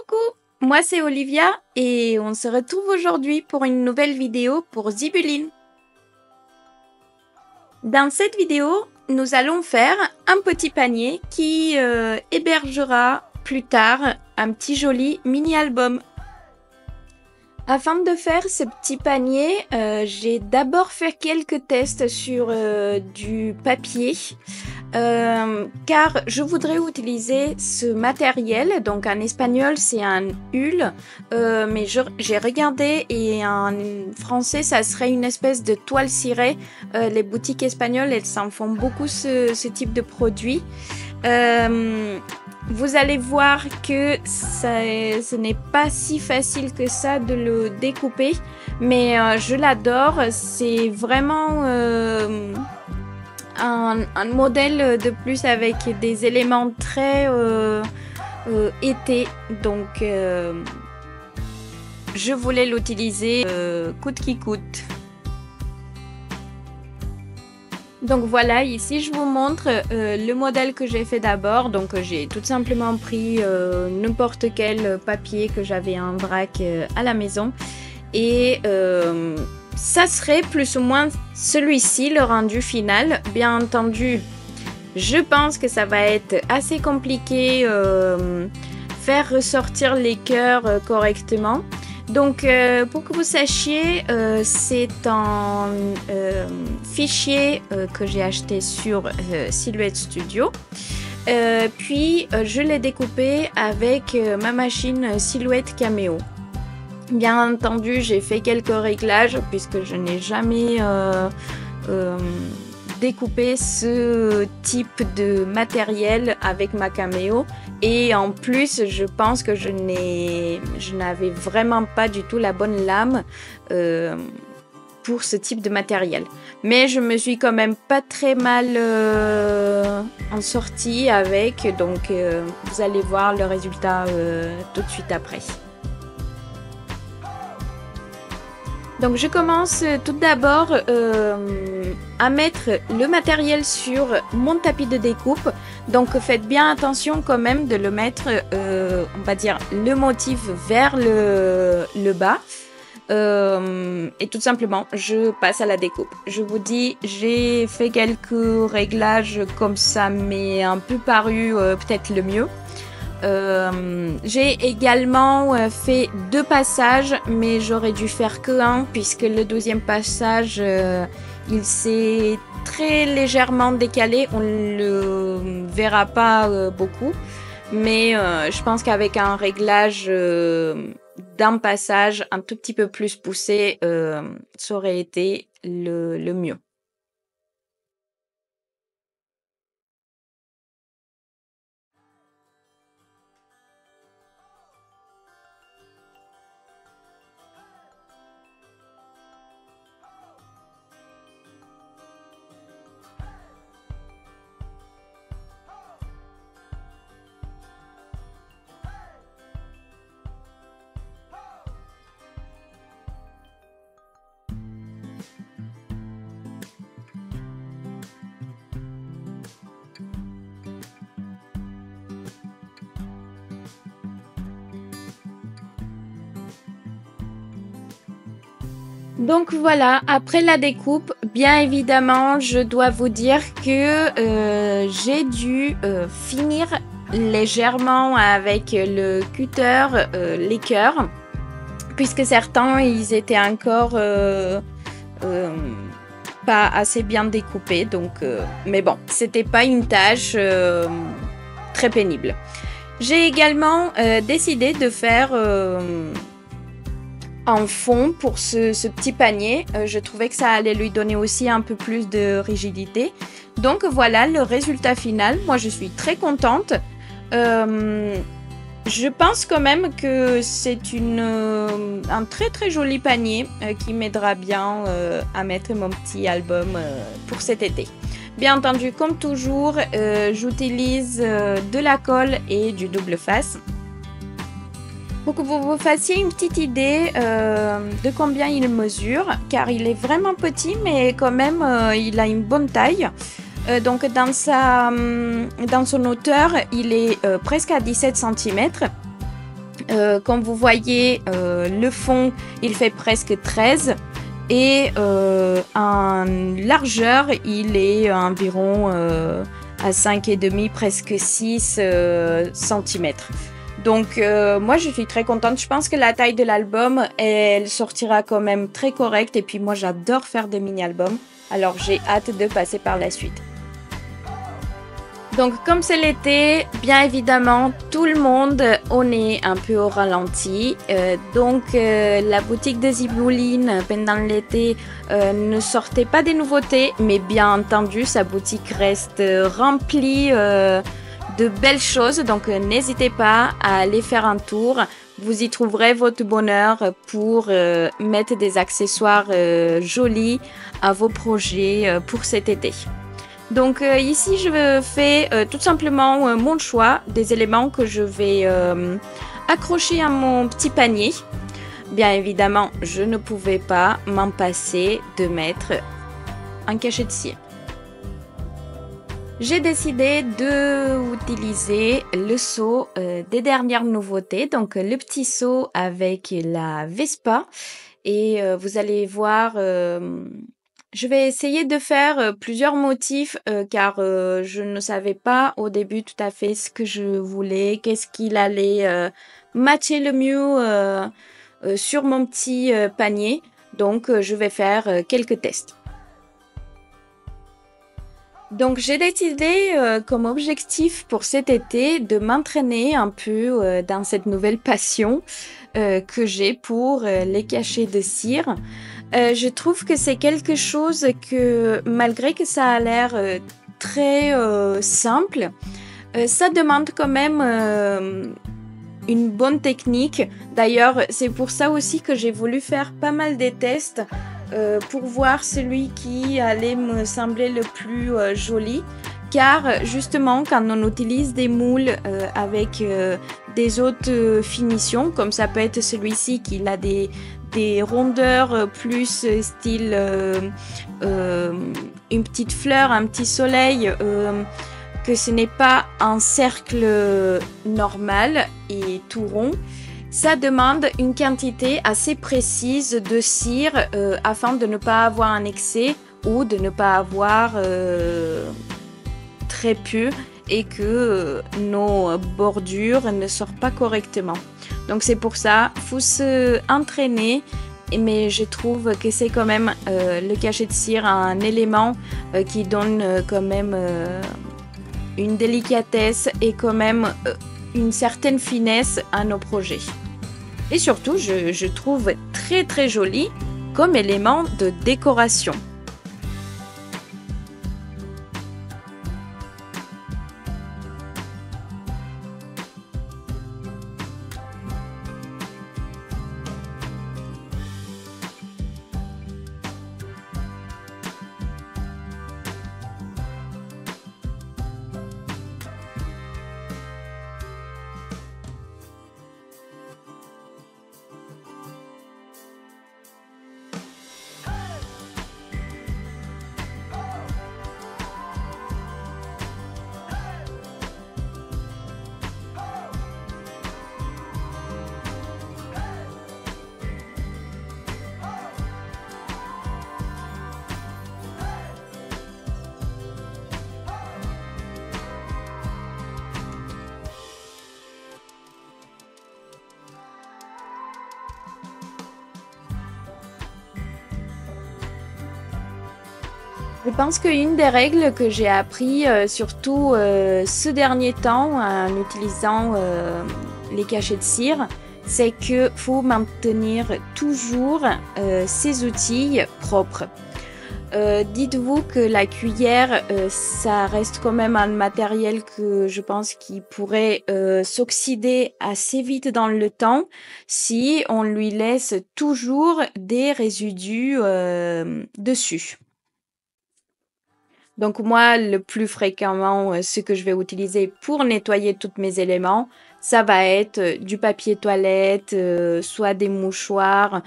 Coucou, moi c'est Olivia et on se retrouve aujourd'hui pour une nouvelle vidéo pour Zibuline. Dans cette vidéo, nous allons faire un petit panier qui hébergera plus tard un petit joli mini-album. Afin de faire ce petit panier, j'ai d'abord fait quelques tests sur du papier. Car je voudrais utiliser ce matériel, donc en espagnol c'est un hull, mais j'ai regardé et en français ça serait une espèce de toile cirée. Les boutiques espagnoles elles s'en font beaucoup ce type de produit. Vous allez voir que ce n'est pas si facile que ça de le découper, mais je l'adore, c'est vraiment un modèle de plus avec des éléments très été, donc je voulais l'utiliser coûte qui coûte. Donc voilà, ici je vous montre le modèle que j'ai fait d'abord. Donc j'ai tout simplement pris n'importe quel papier que j'avais en vrac à la maison et ça serait plus ou moins celui-ci, le rendu final. Bien entendu, je pense que ça va être assez compliqué faire ressortir les cœurs correctement. Donc, pour que vous sachiez, c'est un fichier que j'ai acheté sur Silhouette Studio. Puis, je l'ai découpé avec ma machine Silhouette Cameo. Bien entendu, j'ai fait quelques réglages puisque je n'ai jamais découpé ce type de matériel avec ma Cameo. Et en plus, je pense que je n'avais vraiment pas du tout la bonne lame pour ce type de matériel. Mais je me suis quand même pas très mal en sortie avec. Donc, vous allez voir le résultat tout de suite après. Donc je commence tout d'abord à mettre le matériel sur mon tapis de découpe. Donc faites bien attention quand même de le mettre, on va dire, le motif vers le bas. Et tout simplement, je passe à la découpe. Je vous dis, j'ai fait quelques réglages comme ça m'est un peu paru peut-être le mieux. J'ai également fait 2 passages, mais j'aurais dû faire que un puisque le deuxième passage il s'est très légèrement décalé. On ne le verra pas beaucoup, mais je pense qu'avec un réglage d'un passage un tout petit peu plus poussé, ça aurait été le mieux. Donc voilà, après la découpe, bien évidemment, je dois vous dire que j'ai dû finir légèrement avec le cutter les cœurs, puisque certains, ils étaient encore pas assez bien découpés. Donc, mais bon, c'était pas une tâche très pénible. J'ai également décidé de faire en fond pour ce petit panier. Je trouvais que ça allait lui donner aussi un peu plus de rigidité. Donc voilà le résultat final. Moi je suis très contente. Je pense quand même que c'est un très très joli panier qui m'aidera bien à mettre mon petit album pour cet été. Bien entendu, comme toujours, j'utilise de la colle et du double face. Pour que vous vous fassiez une petite idée de combien il mesure, car il est vraiment petit, mais quand même il a une bonne taille. Donc dans son hauteur, il est presque à 17 cm. Comme vous voyez, le fond, il fait presque 13 et en largeur, il est environ à 5,5, presque 6 centimètres. Donc, moi, je suis très contente. Je pense que la taille de l'album, elle sortira quand même très correcte. Et puis, moi, j'adore faire des mini-albums. Alors, j'ai hâte de passer par la suite. Donc, comme c'est l'été, bien évidemment, tout le monde, on est un peu au ralenti. La boutique de Zibouline, pendant l'été, ne sortait pas des nouveautés, mais bien entendu, sa boutique reste remplie de belles choses. Donc, n'hésitez pas à aller faire un tour. Vous y trouverez votre bonheur pour mettre des accessoires jolis à vos projets pour cet été. Donc ici, je fais tout simplement mon choix des éléments que je vais accrocher à mon petit panier. Bien évidemment, je ne pouvais pas m'en passer de mettre un cachet de cire. J'ai décidé d'utiliser le seau des dernières nouveautés, donc le petit seau avec la Vespa. Et vous allez voir... je vais essayer de faire plusieurs motifs car je ne savais pas au début tout à fait ce que je voulais, qu'est-ce qu'il allait matcher le mieux sur mon petit panier. Donc je vais faire quelques tests. Donc j'ai décidé comme objectif pour cet été de m'entraîner un peu dans cette nouvelle passion que j'ai pour les cachets de cire. Je trouve que c'est quelque chose que, malgré que ça a l'air très simple, ça demande quand même une bonne technique. D'ailleurs, c'est pour ça aussi que j'ai voulu faire pas mal de tests pour voir celui qui allait me sembler le plus joli. Car justement, quand on utilise des moules avec des hautes finitions, comme ça peut être celui-ci qui a des rondeurs plus style une petite fleur, un petit soleil, que ce n'est pas un cercle normal et tout rond. Ça demande une quantité assez précise de cire afin de ne pas avoir un excès ou de ne pas avoir très peu et que nos bordures ne sortent pas correctement. Donc c'est pour ça, il faut se entraîner, mais je trouve que c'est quand même le cachet de cire un élément qui donne quand même une délicatesse et quand même une certaine finesse à nos projets. Et surtout, je trouve très très joli comme élément de décoration. Je pense qu'une des règles que j'ai appris, surtout ce dernier temps en utilisant les cachets de cire, c'est qu'il faut maintenir toujours ces outils propres. Dites-vous que la cuillère, ça reste quand même un matériel que je pense qui pourrait s'oxyder assez vite dans le temps si on lui laisse toujours des résidus dessus. Donc moi, le plus fréquemment, ce que je vais utiliser pour nettoyer tous mes éléments, Ça va être du papier toilette, soit des mouchoirs,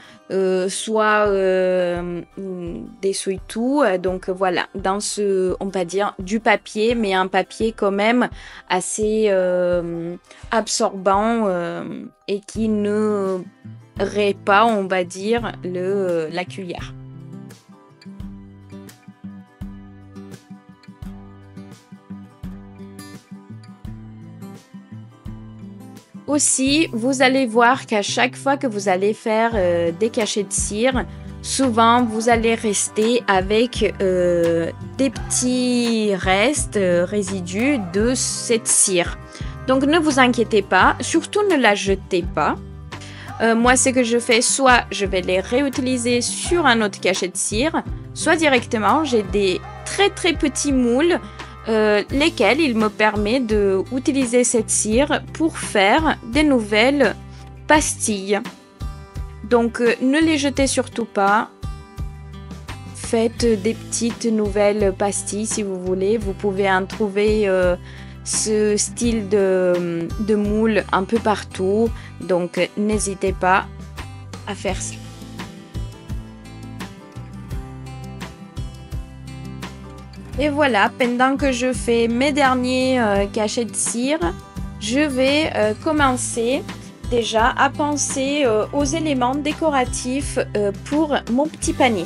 soit des essuie-tout. Donc voilà, dans ce, on va dire du papier, mais un papier quand même assez absorbant et qui ne raie pas, on va dire, la cuillère. Aussi, vous allez voir qu'à chaque fois que vous allez faire des cachets de cire, souvent vous allez rester avec des petits restes, résidus de cette cire. Donc ne vous inquiétez pas, surtout ne la jetez pas. Moi, ce que je fais, soit je vais les réutiliser sur un autre cachet de cire, soit directement, j'ai des très très petits moules lesquels il me permet d'utiliser cette cire pour faire des nouvelles pastilles. Donc ne les jetez surtout pas. Faites des petites nouvelles pastilles si vous voulez. Vous pouvez en trouver ce style de moule un peu partout. Donc n'hésitez pas à faire ça. Et voilà, pendant que je fais mes derniers cachets de cire, je vais commencer déjà à penser aux éléments décoratifs pour mon petit panier.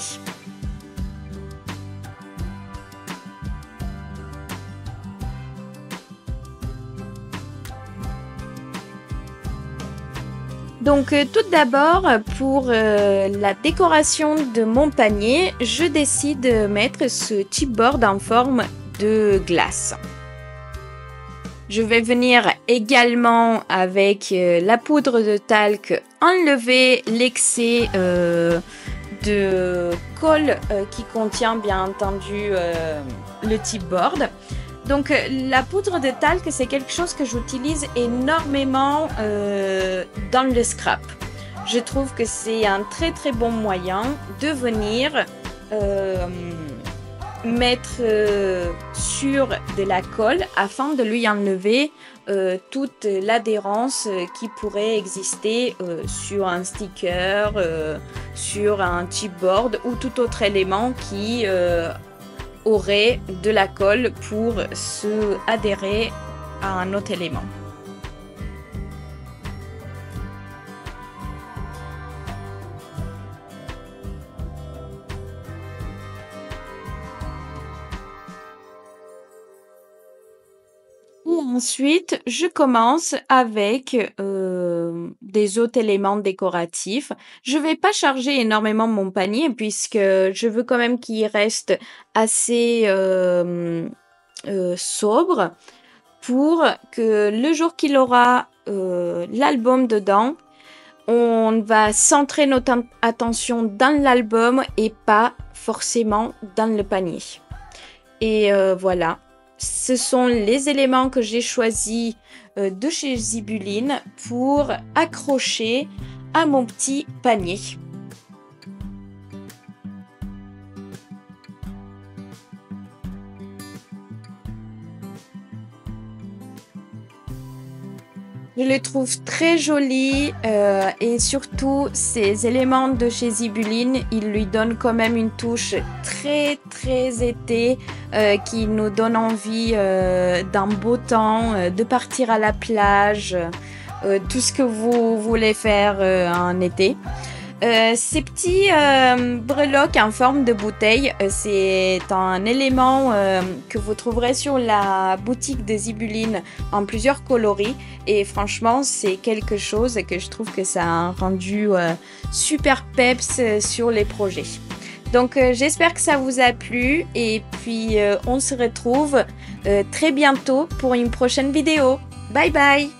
Donc tout d'abord, pour la décoration de mon panier, je décide de mettre ce chipboard en forme de glace. Je vais venir également avec la poudre de talc enlever l'excès de colle qui contient bien entendu le chipboard. Donc la poudre de talc, c'est quelque chose que j'utilise énormément dans le scrap. Je trouve que c'est un très très bon moyen de venir mettre sur de la colle afin de lui enlever toute l'adhérence qui pourrait exister sur un sticker, sur un chipboard ou tout autre élément qui aurait de la colle pour se adhérer à un autre élément. Ensuite, je commence avec des autres éléments décoratifs. Je vais pas charger énormément mon panier puisque je veux quand même qu'il reste assez sobre pour que le jour qu'il aura l'album dedans, on va centrer notre attention dans l'album et pas forcément dans le panier. Et voilà. Ce sont les éléments que j'ai choisis de chez Zibuline pour accrocher à mon petit panier. Je les trouve très jolis et surtout ces éléments de chez Zibuline, ils lui donnent quand même une touche très très été qui nous donne envie d'un beau temps, de partir à la plage, tout ce que vous voulez faire en été. Ces petits breloques en forme de bouteille, c'est un élément que vous trouverez sur la boutique de Zibuline en plusieurs coloris et franchement c'est quelque chose que je trouve que ça a un rendu super peps sur les projets. Donc j'espère que ça vous a plu et puis on se retrouve très bientôt pour une prochaine vidéo. Bye bye!